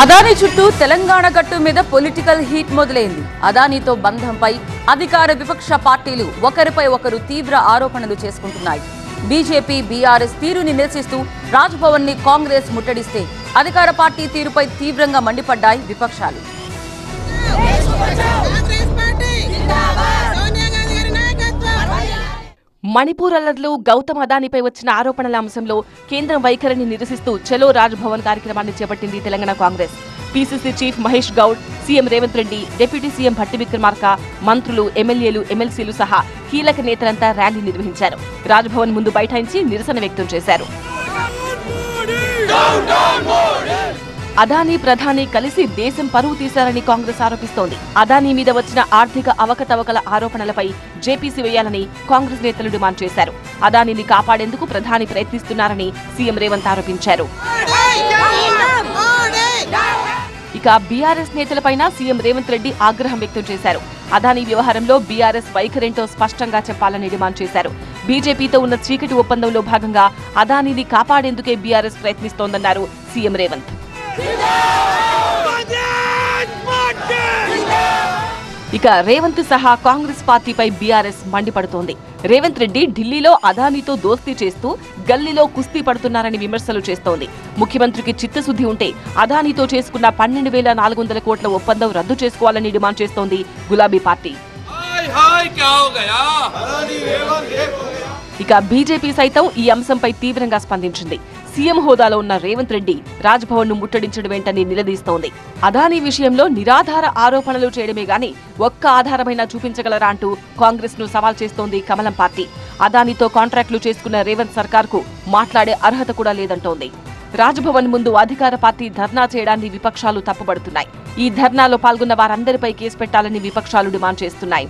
అదానీ చుట్టూ తెలంగాణ గట్టు మీద పొలిటికల్ హీట్ మొదలైంది. అదానీతో బంధంపై అధికార విపక్ష పార్టీలు ఒకరిపై ఒకరు తీవ్ర ఆరోపణలు చేసుకుంటున్నాయి. బీజేపీ బీఆర్ఎస్ తీరుని నిరసిస్తూ రాజ్భవన్ ని కాంగ్రెస్ ముట్టడిస్తే అధికార పార్టీ తీరుపై తీవ్రంగా మండిపడ్డాయి విపక్షాలు. మణిపూర్ అల్లర్లో గౌతమ్ అదానీపై వచ్చిన ఆరోపణల అంశంలో కేంద్రం వైఖరిని నిరసిస్తూ చలో రాజ్భవన్ కార్యక్రమాన్ని చేపట్టింది Telangana Congress. PCC chief Mahesh Goud, CM Revanth Reddy, deputy CM Bhatti Vikramarka, మంత్రులు, ఎమ్మెల్యేలు, ఎమ్మెల్సీలు సహా కీలక నేతలంతా ర్యాలీ నిర్వహించారు. రాజ్భవన్ ముందు బైఠాయించి నిరసన వ్యక్తం చేశారు. అదానీ ప్రధాని కలిసి దేశం పరువు తీశారని కాంగ్రెస్ ఆరోపిస్తోంది. అదానీ మీద వచ్చిన ఆర్థిక అవకతవకల ఆరోపణలపై జేపీసీ వేయాలని కాంగ్రెస్ నేతలు డిమాండ్ చేశారు. అదానీని కాపాడేందుకు ప్రధాని ప్రయత్నిస్తున్నారని సీఎం రేవంత్ ఆరోపించారు. ఇక బీఆర్ఎస్ నేతలపైన సీఎం రేవంత్ రెడ్డి ఆగ్రహం వ్యక్తం చేశారు. అదానీ వ్యవహారంలో బీఆర్ఎస్ వైఖరేంటో స్పష్టంగా చెప్పాలని డిమాండ్ చేశారు. బీజేపీతో ఉన్న చీకటి ఒప్పందంలో భాగంగా అదానీని కాపాడేందుకే బీఆర్ఎస్ ప్రయత్నిస్తోందన్నారు సీఎం రేవంత్. ఇక రేవంత్ సహా కాంగ్రెస్ పార్టీపై బీఆర్ఎస్ మండిపడుతోంది. రేవంత్ రెడ్డి ఢిల్లీలో అదానీతో దోస్తీ చేస్తూ గల్లీలో కుస్తీ పడుతున్నారని విమర్శలు చేస్తోంది. ముఖ్యమంత్రికి చిత్తశుద్ధి ఉంటే అదానీతో చేసుకున్న 12,400 కోట్ల ఒప్పందం రద్దు చేసుకోవాలని డిమాండ్ చేస్తోంది గులాబీ పార్టీ. ఇక బీజేపీ సైతం ఈ అంశంపై తీవ్రంగా స్పందించింది. సీఎం హోదాలో ఉన్న రేవంత్ రెడ్డి రాజ్భవన్ ను ముట్టడించడమేంటని నిలదీస్తోంది. అదానీ విషయంలో నిరాధార ఆరోపణలు చేయడమే గాని ఒక్క ఆధారమైనా చూపించగలరా అంటూ కాంగ్రెస్ ను సవాల్ చేస్తోంది కమలం పార్టీ. అదానీతో కాంట్రాక్టులు చేసుకున్న రేవంత్ సర్కార్ కు మాట్లాడే అర్హత కూడా లేదంటోంది. రాజ్భవన్ ముందు అధికార పార్టీ ధర్నా చేయడాన్ని విపక్షాలు తప్పుపడుతున్నాయి. ఈ ధర్నాలో పాల్గొన్న వారందరిపై కేసు పెట్టాలని విపక్షాలు డిమాండ్ చేస్తున్నాయి.